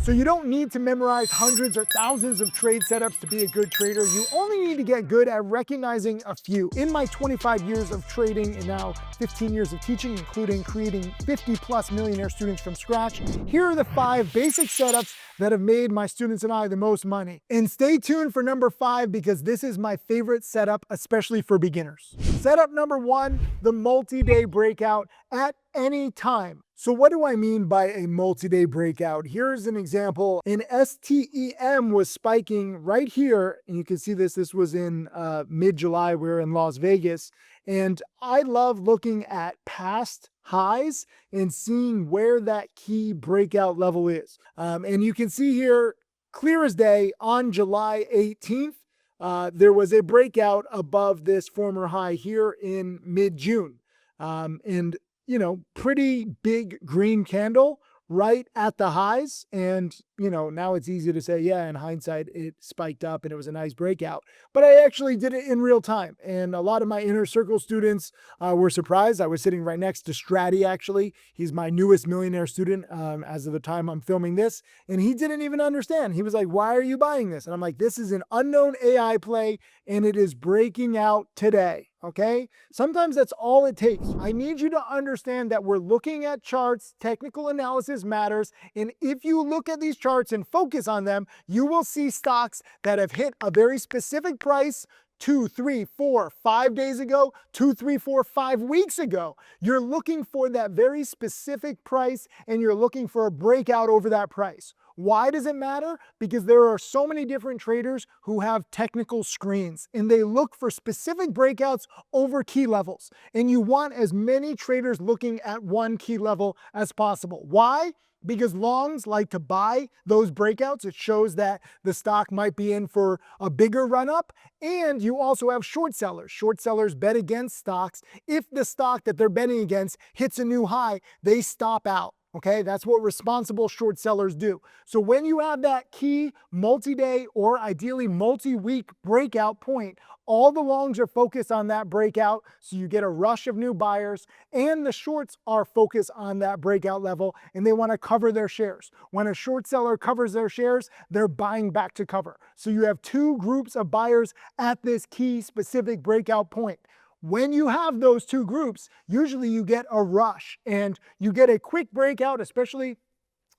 So you don't need to memorize hundreds or thousands of trade setups to be a good trader. You only need to get good at recognizing a few. In my 25 years of trading and now 15 years of teaching, including creating 50+ millionaire students from scratch, here are the 5 basic setups that have made my students and I the most money. And stay tuned for number 5 because this is my favorite setup, especially for beginners. Setup number 1, the multi-day breakout at any time. So what do I mean by a multi-day breakout? Here's an example. An STEM was spiking right here, and you can see this was in mid-July. We're in Las Vegas, and I love looking at past highs and seeing where that key breakout level is. And you can see here, clear as day, on July 18th, there was a breakout above this former high here in mid-June. And you know, pretty big green candle right at the highs. And, you know, now it's easy to say, yeah, in hindsight, it spiked up and it was a nice breakout. But I actually did it in real time. And a lot of my inner circle students were surprised. I was sitting right next to Stratty, actually. He's my newest millionaire student as of the time I'm filming this. And he didn't even understand. He was like, why are you buying this? And I'm like, this is an unknown AI play and it is breaking out today. Okay? Sometimes that's all it takes. I need you to understand that we're looking at charts, technical analysis matters, and if you look at these charts and focus on them, you will see stocks that have hit a very specific price 2, 3, 4, 5 days ago, 2, 3, 4, 5 weeks ago. You're looking for that very specific price and you're looking for a breakout over that price. Why does it matter? Because there are so many different traders who have technical screens and they look for specific breakouts over key levels. And you want as many traders looking at one key level as possible. Why? Because longs like to buy those breakouts. It shows that the stock might be in for a bigger run up. And you also have short sellers. Short sellers bet against stocks. If the stock that they're betting against hits a new high, they stop out. Okay, that's what responsible short sellers do. So when you have that key multi-day or ideally multi-week breakout point, all the longs are focused on that breakout, so you get a rush of new buyers, and the shorts are focused on that breakout level, and they want to cover their shares. When a short seller covers their shares, they're buying back to cover. So you have 2 groups of buyers at this key specific breakout point. When you have those 2 groups, usually you get a rush and you get a quick breakout, especially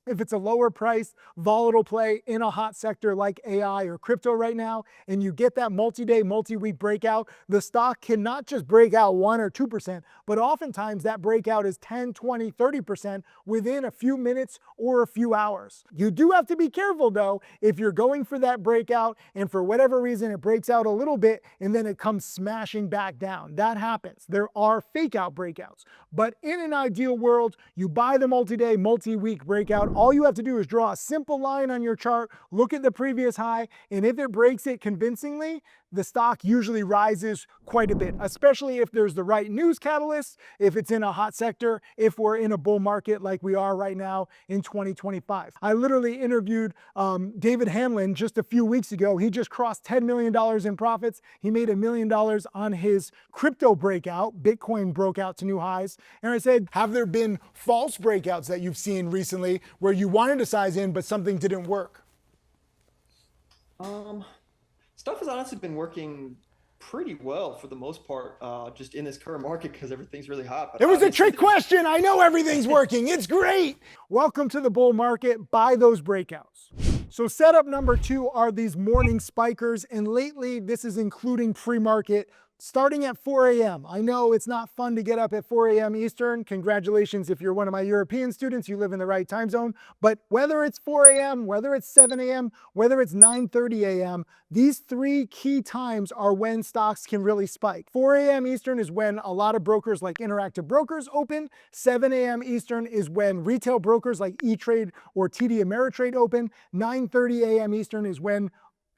if it's a lower price, volatile play in a hot sector like AI or crypto right now, and you get that multi-day, multi-week breakout, the stock cannot just break out 1 or 2%, but oftentimes that breakout is 10, 20, 30% within a few minutes or a few hours. You do have to be careful though, if you're going for that breakout and for whatever reason it breaks out a little bit and then it comes smashing back down. That happens. There are fake out breakouts. But in an ideal world, you buy the multi-day, multi-week breakout. All you have to do is draw a simple line on your chart, look at the previous high, and if it breaks it convincingly, the stock usually rises quite a bit, especially if there's the right news catalyst, if it's in a hot sector, if we're in a bull market like we are right now in 2025. I literally interviewed David Hanlon just a few weeks ago. He just crossed $10 million in profits. He made $1 million on his crypto breakout. Bitcoin broke out to new highs. And I said, have there been false breakouts that you've seen recently where you wanted to size in, but something didn't work? Stuff has honestly been working pretty well for the most part, just in this current market because everything's really hot. But it was a trick question. I know everything's working. It's great. Welcome to the bull market. Buy those breakouts. So setup number 2 are these morning spikers. And lately, this is including pre-market. Starting at 4 a.m. I know it's not fun to get up at 4 a.m. Eastern. Congratulations if you're one of my European students, you live in the right time zone. But whether it's 4 a.m., whether it's 7 a.m., whether it's 9:30 a.m., these 3 key times are when stocks can really spike. 4 a.m. Eastern is when a lot of brokers like Interactive Brokers open. 7 a.m. Eastern is when retail brokers like E-Trade or TD Ameritrade open. 9:30 a.m. Eastern is when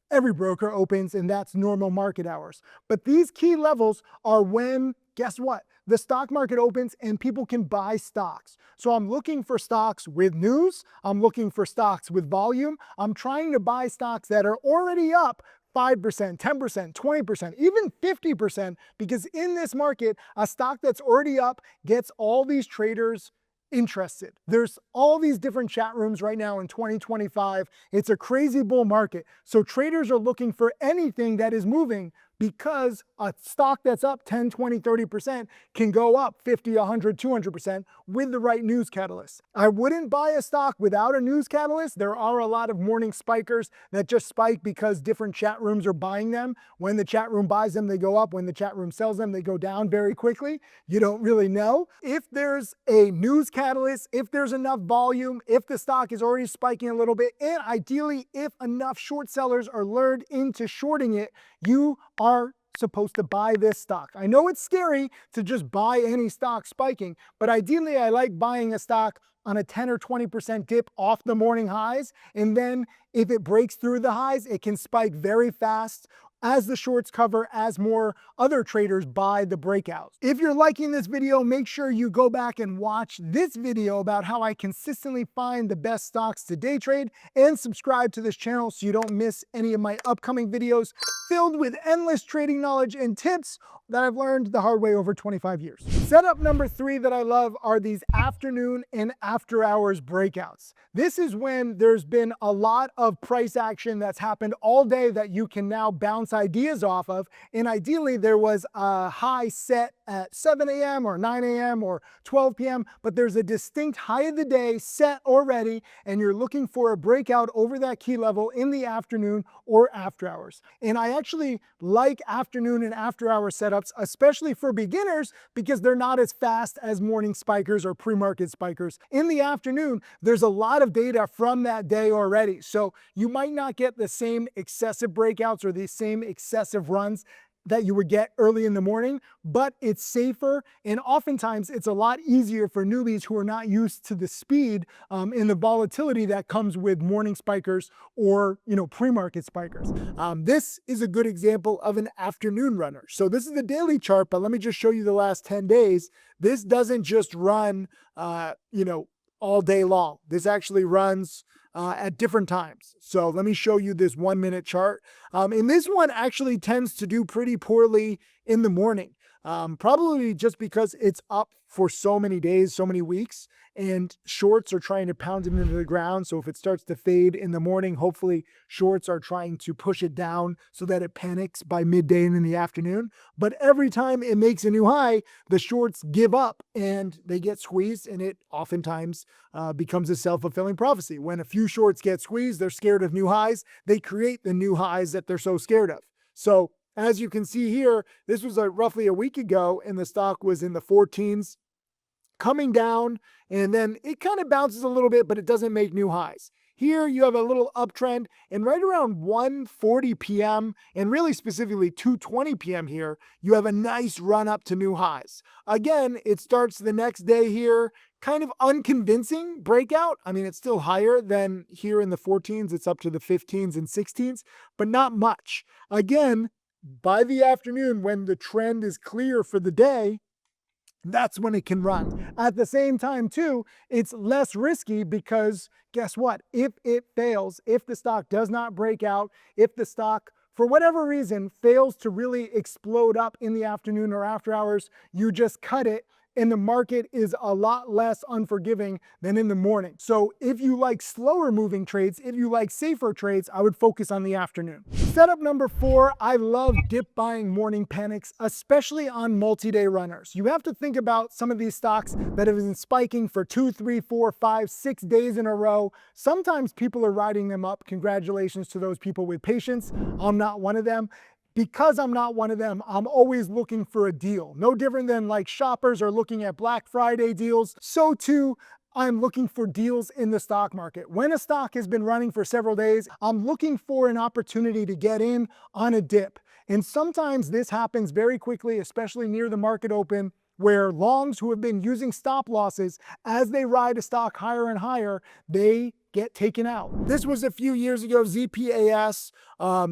every broker opens, and that's normal market hours. But these key levels are when, guess what? The stock market opens and people can buy stocks. So I'm looking for stocks with news. I'm looking for stocks with volume. I'm trying to buy stocks that are already up 5%, 10%, 20%, even 50%, because in this market, a stock that's already up gets all these traders interested. There's all these different chat rooms right now in 2025. It's a crazy bull market. So traders are looking for anything that is moving, because a stock that's up 10, 20, 30% can go up 50, 100, 200% with the right news catalyst. I wouldn't buy a stock without a news catalyst. There are a lot of morning spikers that just spike because different chat rooms are buying them. When the chat room buys them, they go up. When the chat room sells them, they go down very quickly. You don't really know. If there's a news catalyst, if there's enough volume, if the stock is already spiking a little bit, and ideally if enough short sellers are lured into shorting it, you are supposed to buy this stock. I know it's scary to just buy any stock spiking, but ideally I like buying a stock on a 10 or 20% dip off the morning highs, and then if it breaks through the highs, it can spike very fast as the shorts cover, as more other traders buy the breakouts. If you're liking this video, make sure you go back and watch this video about how I consistently find the best stocks to day trade, and subscribe to this channel so you don't miss any of my upcoming videos filled with endless trading knowledge and tips that I've learned the hard way over 25 years. Setup number 3 that I love are these afternoon and after hours breakouts. This is when there's been a lot of price action that's happened all day that you can now bounce ideas off of. And ideally there was a high set at 7 a.m. or 9 a.m. or 12 p.m., but there's a distinct high of the day set already, and you're looking for a breakout over that key level in the afternoon or after hours. And I actually like afternoon and after hour setups, especially for beginners, because they're not as fast as morning spikers or pre-market spikers. In the afternoon, there's a lot of data from that day already. So you might not get the same excessive breakouts or the same excessive runs that you would get early in the morning, but it's safer, and oftentimes it's a lot easier for newbies who are not used to the speed and the volatility that comes with morning spikers or pre-market spikers. This is a good example of an afternoon runner. So this is the daily chart, but let me just show you the last 10 days. This doesn't just run all day long. This actually runs at different times. So let me show you this 1 minute chart. And this one actually tends to do pretty poorly in the morning, probably just because it's up for so many days, so many weeks, and shorts are trying to pound it into the ground. So if it starts to fade in the morning, hopefully shorts are trying to push it down so that it panics by midday and in the afternoon. But every time it makes a new high, the shorts give up and they get squeezed, and it oftentimes becomes a self-fulfilling prophecy. When a few shorts get squeezed, they're scared of new highs. They create the new highs that they're so scared of. So as you can see here, this was roughly a week ago, and the stock was in the 14s, coming down, and then it kind of bounces a little bit, but it doesn't make new highs. Here you have a little uptrend, and right around 1:40 p.m. and really specifically 2:20 p.m. here, you have a nice run up to new highs. Again, it starts the next day here, kind of unconvincing breakout. I mean, it's still higher than here in the 14s. It's up to the 15s and 16s, but not much. Again, by the afternoon, when the trend is clear for the day, that's when it can run. At the same time too, it's less risky because guess what? If it fails, if the stock does not break out, if the stock for whatever reason fails to really explode up in the afternoon or after hours, you just cut it, and the market is a lot less unforgiving than in the morning. So if you like slower moving trades, if you like safer trades, I would focus on the afternoon. Setup number 4, I love dip buying morning panics, especially on multi-day runners. You have to think about some of these stocks that have been spiking for 2, 3, 4, 5, 6 days in a row. Sometimes people are riding them up. Congratulations to those people with patience. I'm not one of them. Because I'm not one of them, I'm always looking for a deal. No different than like shoppers are looking at Black Friday deals, so too I'm looking for deals in the stock market. When a stock has been running for several days, I'm looking for an opportunity to get in on a dip. And sometimes this happens very quickly, especially near the market open, where longs who have been using stop losses as they ride a stock higher and higher, they get taken out. This was a few years ago, ZPAS.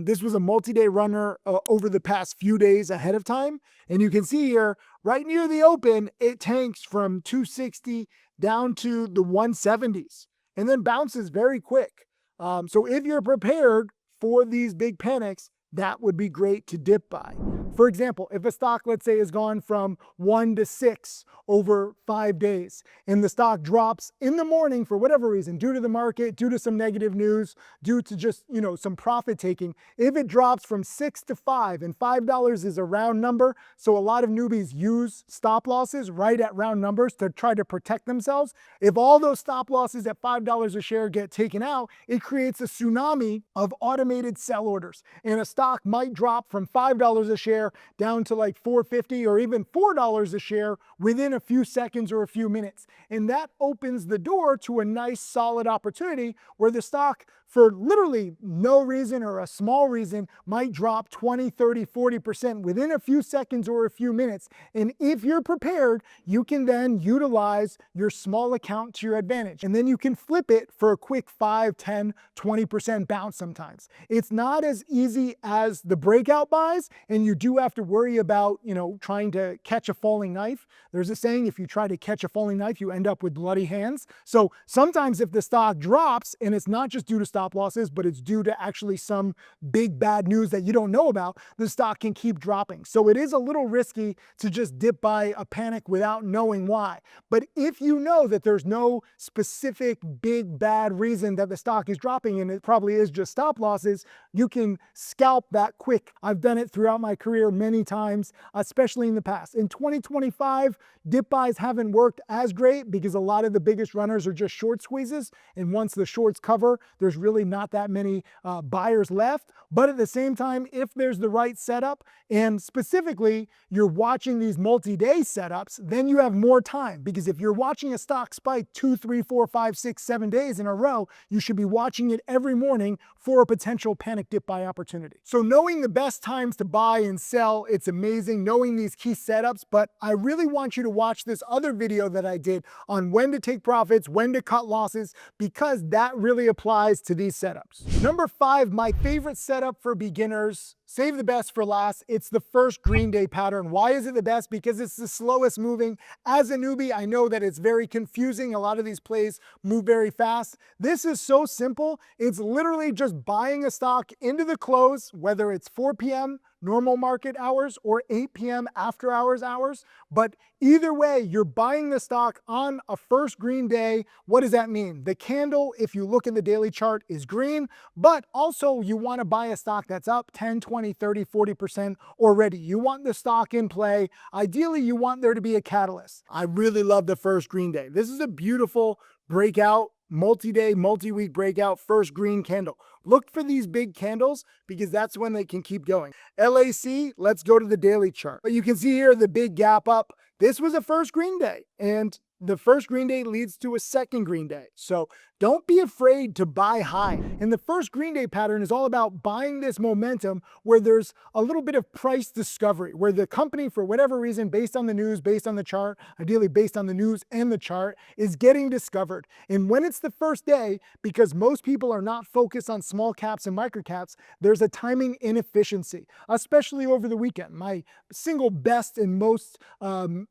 This was a multi-day runner over the past few days ahead of time. And you can see here, right near the open, it tanks from 260 down to the 170s and then bounces very quick. So if you're prepared for these big panics, that would be great to dip buy. For example, if a stock, let's say, has gone from 1 to 6 over 5 days, and the stock drops in the morning for whatever reason, due to the market, due to some negative news, due to just, some profit taking, if it drops from 6 to 5, and $5 is a round number, so a lot of newbies use stop losses right at round numbers to try to protect themselves. If all those stop losses at $5 a share get taken out, it creates a tsunami of automated sell orders, and a stock might drop from $5 a share down to like $4.50 or even $4 a share within a few seconds or a few minutes. And that opens the door to a nice solid opportunity where the stock, for literally no reason or a small reason, might drop 20, 30, 40% within a few seconds or a few minutes. And if you're prepared, you can then utilize your small account to your advantage. And then you can flip it for a quick 5, 10, 20% bounce sometimes. It's not as easy as the breakout buys, and you do have to worry about, trying to catch a falling knife. There's a saying, if you try to catch a falling knife, you end up with bloody hands. So sometimes if the stock drops, and it's not just due to stop losses, but it's due to actually some big bad news that you don't know about, the stock can keep dropping. So it is a little risky to just dip by a panic without knowing why. But if you know that there's no specific big bad reason that the stock is dropping, and it probably is just stop losses, you can scalp that quick. I've done it throughout my career many times, especially in the past. In 2025, dip buys haven't worked as great because a lot of the biggest runners are just short squeezes, and once the shorts cover, there's really not that many buyers left. But at the same time, if there's the right setup, and specifically you're watching these multi-day setups, then you have more time, because if you're watching a stock spike 2, 3, 4, 5, 6, 7 days in a row, you should be watching it every morning for a potential panic dip buy opportunity. So knowing the best times to buy and sell, it's amazing knowing these key setups, but I really want you to watch this other video that I did on when to take profits, when to cut losses, because that really applies to these setups. Number 5, my favorite setup for beginners. Save the best for last. It's the first green day pattern. Why is it the best? Because it's the slowest moving. As a newbie, I know that it's very confusing. A lot of these plays move very fast. This is so simple. It's literally just buying a stock into the close, whether it's 4 p.m. normal market hours or 8 p.m. after hours. But either way, you're buying the stock on a first green day. What does that mean? The candle, if you look in the daily chart, is green, but also you want to buy a stock that's up 10, 20, 30, 40% already. You want the stock in play. Ideally, you want there to be a catalyst. I really love the first green day. This is a beautiful breakout, multi-day, multi-week breakout, first green candle. Look for these big candles because that's when they can keep going. LAC, let's go to the daily chart. But you can see here the big gap up. This was a first green day, and the first green day leads to a second green day. So don't be afraid to buy high. And the first green day pattern is all about buying this momentum where there's a little bit of price discovery, where the company, for whatever reason, based on the news, based on the chart, ideally based on the news and the chart, is getting discovered. And when it's the first day, because most people are not focused on small caps and micro caps, there's a timing inefficiency, especially over the weekend. My single best and most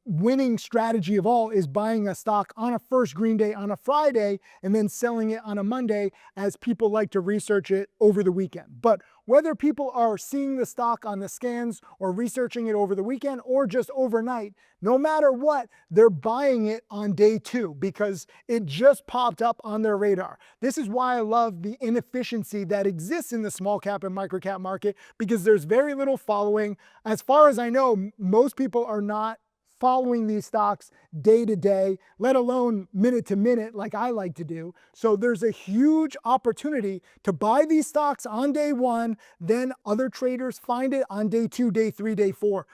winning strategy of all is buying a stock on a first green day on a Friday and then selling it on a Monday, as people like to research it over the weekend. But whether people are seeing the stock on the scans or researching it over the weekend or just overnight, no matter what, they're buying it on day 2 because it just popped up on their radar. This is why I love the inefficiency that exists in the small cap and micro cap market, because there's very little following. As far as I know, most people are not following these stocks day to day, let alone minute to minute like I like to do. So there's a huge opportunity to buy these stocks on day 1, then other traders find it on day 2, day 3, day 4.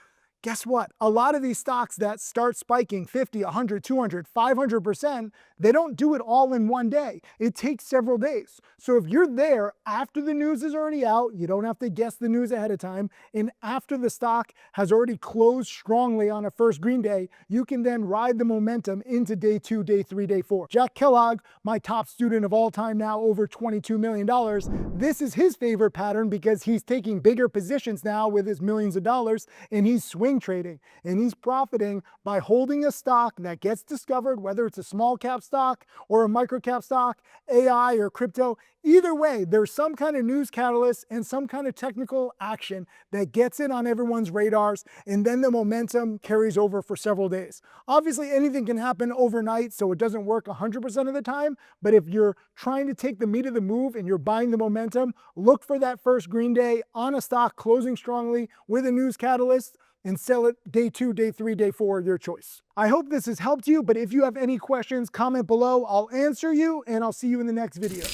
Guess what? A lot of these stocks that start spiking 50, 100, 200, 500%, they don't do it all in one day. It takes several days. So if you're there after the news is already out, you don't have to guess the news ahead of time, and after the stock has already closed strongly on a first green day, you can then ride the momentum into day 2, day 3, day 4. Jack Kellogg, my top student of all time now, over $22 million, this is his favorite pattern because he's taking bigger positions now with his millions of dollars, and he's swing trading, and he's profiting by holding a stock that gets discovered, whether it's a small cap stock or a microcap stock, AI or crypto. Either way, there's some kind of news catalyst and some kind of technical action that gets it on everyone's radars, and then the momentum carries over for several days. Obviously, anything can happen overnight, so it doesn't work 100% of the time, but if you're trying to take the meat of the move and you're buying the momentum, look for that first green day on a stock closing strongly with a news catalyst, and sell it day 2, day 3, day 4, your choice. I hope this has helped you, but if you have any questions, comment below. I'll answer you, and I'll see you in the next video.